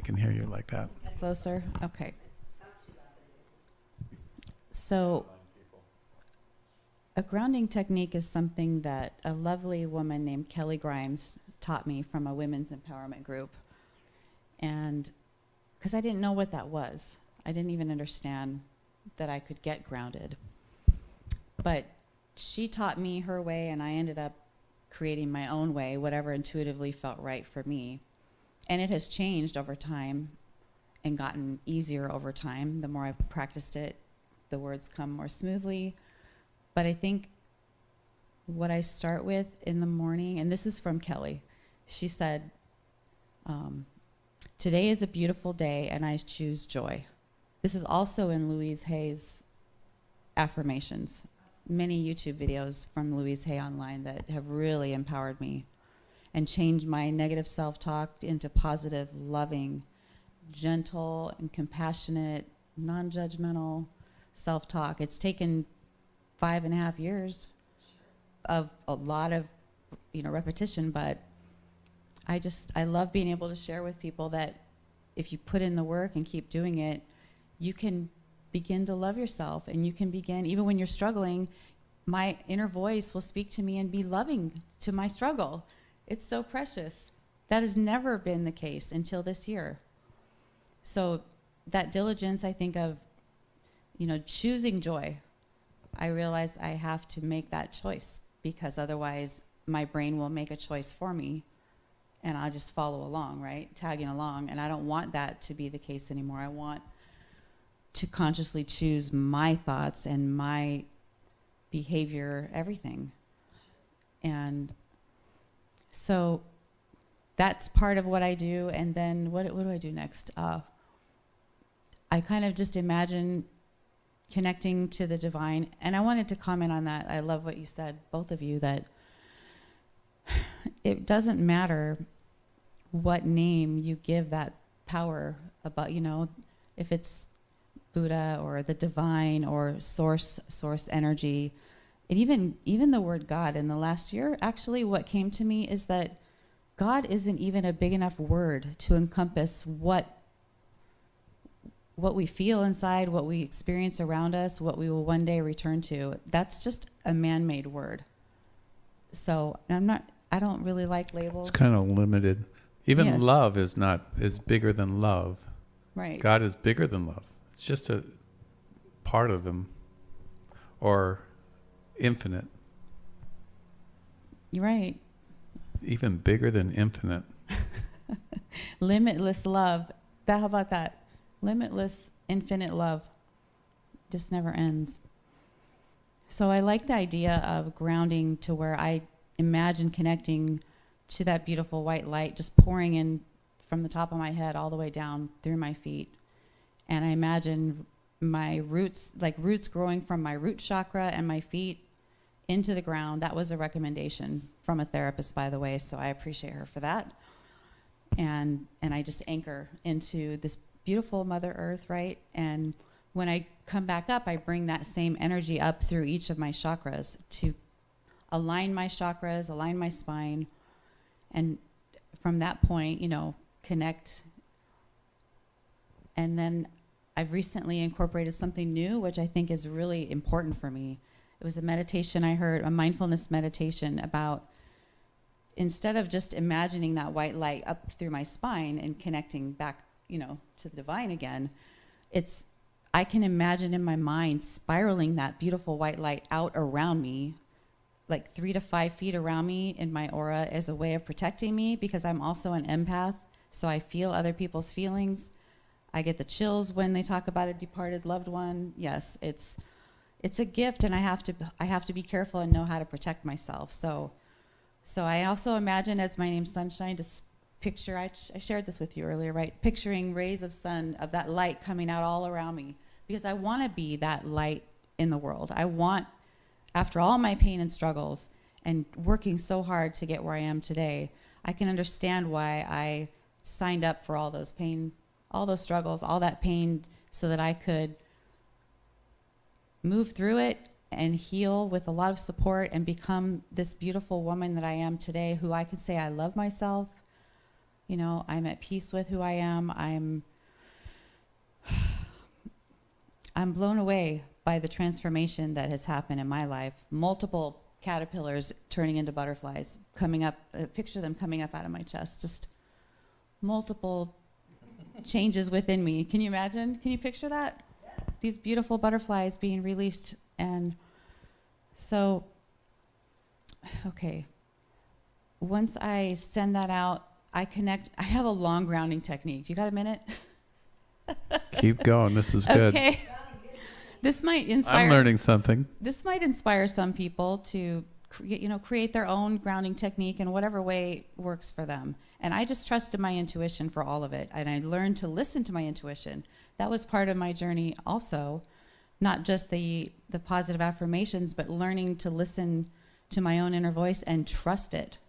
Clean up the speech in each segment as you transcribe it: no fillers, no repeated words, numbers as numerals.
can hear you like that. Closer? Okay. So a grounding technique is something that a lovely woman named Kelly Grimes taught me from a women's empowerment group. And because I didn't know what that was. I didn't even understand that I could get grounded. But she taught me her way, and I ended up creating my own way, whatever intuitively felt right for me. And it has changed over time and gotten easier over time. The more I've practiced it, the words come more smoothly. But I think what I start with in the morning, and this is from Kelly, she said, today is a beautiful day and I choose joy. This is also in Louise Hay's affirmations. Many YouTube videos from Louise Hay online that have really empowered me and changed my negative self-talk into positive, loving, gentle, and compassionate, non-judgmental self-talk. It's taken 5.5 years of a lot of, repetition, but I love being able to share with people that if you put in the work and keep doing it, you can begin to love yourself, and you can begin, even when you're struggling, my inner voice will speak to me and be loving to my struggle. It's so precious. That has never been the case until this year. So that diligence, I think of, choosing joy. I realize I have to make that choice, because otherwise my brain will make a choice for me and I'll just follow along, right? Tagging along. And I don't want that to be the case anymore. I want to consciously choose my thoughts and my behavior, everything. And so that's part of what I do. And then what do I do next? I kind of just imagine connecting to the divine. And I wanted to comment on that. I love what you said, both of you, that it doesn't matter what name you give that power about, if it's Buddha or the divine or source energy. And even the word God in the last year, actually what came to me is that God isn't even a big enough word to encompass what we feel inside, what we experience around us, what we will one day return to. That's just a man-made word. So I don't really like labels. It's kind of limited. Even Yes. love is bigger than love. Right. God is bigger than love. It's just a part of him, or infinite. You're right. Even bigger than infinite. Limitless love. How about that? Limitless, infinite love. Just never ends. So I like the idea of grounding to where I imagine connecting to that beautiful white light just pouring in from the top of my head all the way down through my feet. And I imagine my roots growing from my root chakra and my feet into the ground. That was a recommendation from a therapist, by the way, so I appreciate her for that. And I just anchor into this beautiful Mother Earth, right? And when I come back up, I bring that same energy up through each of my chakras to align my chakras, align my spine, and from that point, connect. And then I've recently incorporated something new, which I think is really important for me. It was a meditation I heard, a mindfulness meditation about, instead of just imagining that white light up through my spine and connecting back, to the divine again, I can imagine in my mind spiraling that beautiful white light out around me, like 3 to 5 feet around me in my aura, as a way of protecting me, because I'm also an empath, so I feel other people's feelings. I get the chills when they talk about a departed loved one. Yes, it's a gift, and I have to be careful and know how to protect myself. So I also imagine, as my name's Sunshine, just picture, I shared this with you earlier, right? Picturing rays of sun, of that light coming out all around me, because I want to be that light in the world. I want, after all my pain and struggles and working so hard to get where I am today, I can understand why I signed up for all those pain, all those struggles, all that pain, so that I could move through it and heal with a lot of support and become this beautiful woman that I am today, who I can say I love myself, You know, I'm at peace with who I am. I'm blown away by the transformation that has happened in my life. Multiple caterpillars turning into butterflies, coming up, picture them coming up out of my chest, just multiple changes within me. Can you imagine? Can you picture that? These beautiful butterflies being released. And so, okay, once I send that out, I connect. I have a long grounding technique. You got a minute? Keep going. This is good. Okay. This might inspire. I'm learning something. This might inspire some people to create their own grounding technique in whatever way works for them. And I just trusted my intuition for all of it. And I learned to listen to my intuition. That was part of my journey also, not just the positive affirmations, but learning to listen to my own inner voice and trust it.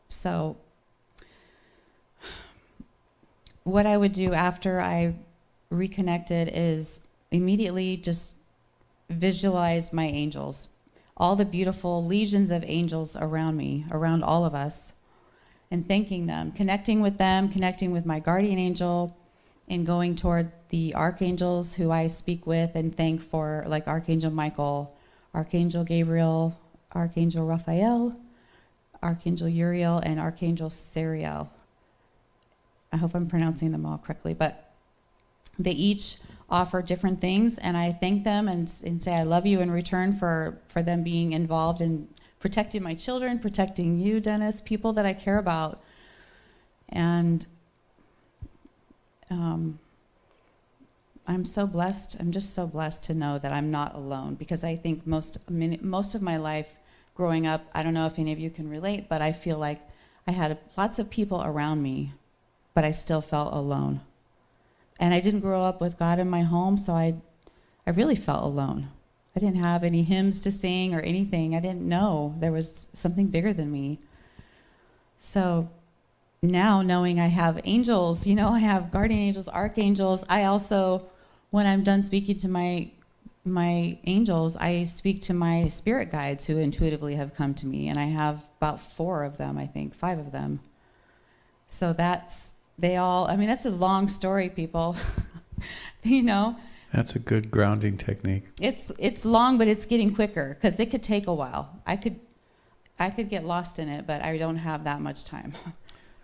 So what I would do after I reconnected is immediately just visualize my angels, all the beautiful legions of angels around me, around all of us, and thanking them, connecting with my guardian angel, and going toward the archangels who I speak with and thank for, like Archangel Michael, Archangel Gabriel, Archangel Raphael, Archangel Uriel, and Archangel Sariel. I hope I'm pronouncing them all correctly, but they each offer different things, and I thank them and say I love you in return for them being involved in protecting my children, protecting you, Dennis, people that I care about. And I'm so blessed. I'm just so blessed to know that I'm not alone, because I think most of my life growing up, I don't know if any of you can relate, but I feel like I had lots of people around me, but I still felt alone. And I didn't grow up with God in my home, so I really felt alone. I didn't have any hymns to sing or anything. I didn't know there was something bigger than me. So now, knowing I have angels, I have guardian angels, archangels, I also, when I'm done speaking to my angels, I speak to my spirit guides who intuitively have come to me, and I have about 4 of them, I think, 5 of them. So that's a long story, people. That's a good grounding technique. It's long, but it's getting quicker, because it could take a while. I could get lost in it, but I don't have that much time.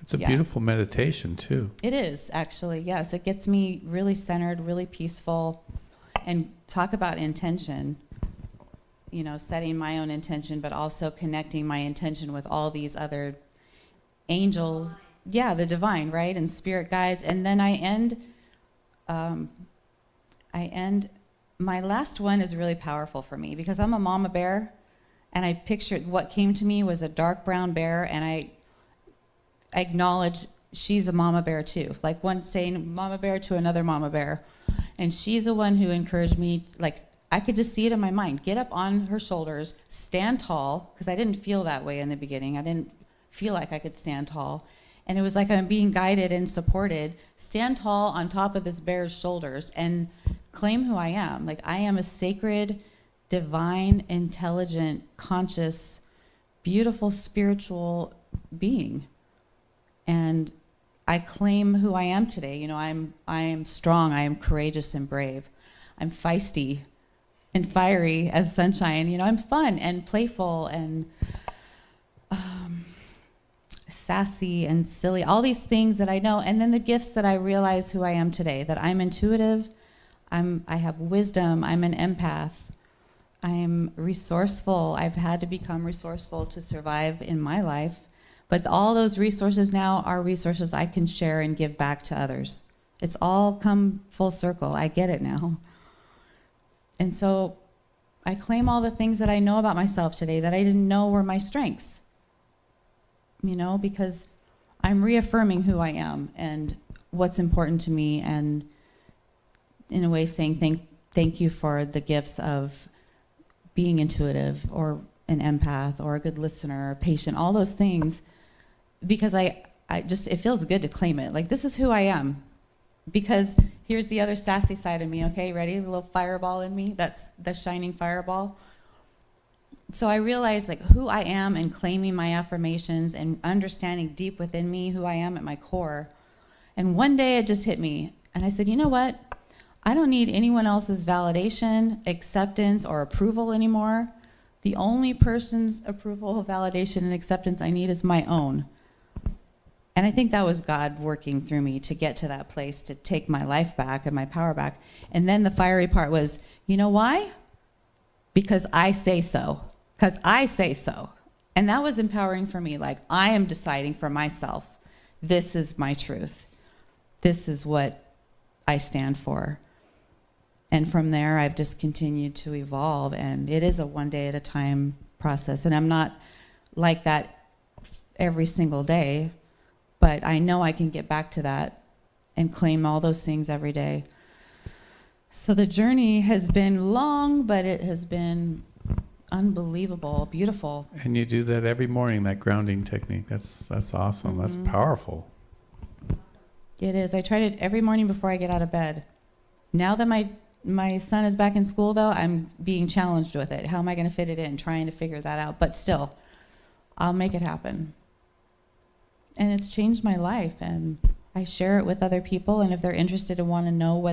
It's a beautiful meditation too. It is, actually, yes. It gets me really centered, really peaceful. And talk about intention, setting my own intention, but also connecting my intention with all these other angels. Yeah, the divine, right? And spirit guides. And then I end, my last one is really powerful for me, because I'm a mama bear, and I pictured what came to me was a dark brown bear, and I acknowledge she's a mama bear too. Like one saying mama bear to another mama bear. And she's the one who encouraged me, like I could just see it in my mind. Get up on her shoulders, stand tall, because I didn't feel that way in the beginning. I didn't feel like I could stand tall. And it was like I'm being guided and supported. Stand tall on top of this bear's shoulders and claim who I am. Like I am a sacred, divine, intelligent, conscious, beautiful, spiritual being. And I claim who I am today. I am strong, I am courageous and brave. I'm feisty and fiery as sunshine. I'm fun and playful and sassy and silly, all these things that I know. And then the gifts that I realize who I am today, that I'm intuitive, I have wisdom, I'm an empath, I'm resourceful. I've had to become resourceful to survive in my life. But all those resources now are resources I can share and give back to others. It's all come full circle. I get it now. And so I claim all the things that I know about myself today that I didn't know were my strengths. Because I'm reaffirming who I am and what's important to me, and in a way saying thank you for the gifts of being intuitive or an empath or a good listener or patient, all those things. Because I just, it feels good to claim it. Like, this is who I am. Because here's the other sassy side of me, okay? Ready? A little fireball in me. That's the shining fireball. So I realized like who I am and claiming my affirmations and understanding deep within me who I am at my core. And one day it just hit me. And I said, you know what? I don't need anyone else's validation, acceptance, or approval anymore. The only person's approval, validation, and acceptance I need is my own. And I think that was God working through me to get to that place, to take my life back and my power back. And then the fiery part was, you know why? Because I say so. Because I say so. And that was empowering for me. Like, I am deciding for myself, this is my truth. This is what I stand for. And from there, I've just continued to evolve. And it is a one day at a time process. And I'm not like that every single day. But I know I can get back to that and claim all those things every day. So the journey has been long, but it has been unbelievable, beautiful. And you do that every morning, that grounding technique. That's awesome. That's powerful. It is. I try it every morning before I get out of bed. Now that my son is back in school, though, I'm being challenged with it. How am I going to fit it in? Trying to figure that out. But still, I'll make it happen. And it's changed my life, and I share it with other people, and if they're interested and want to know what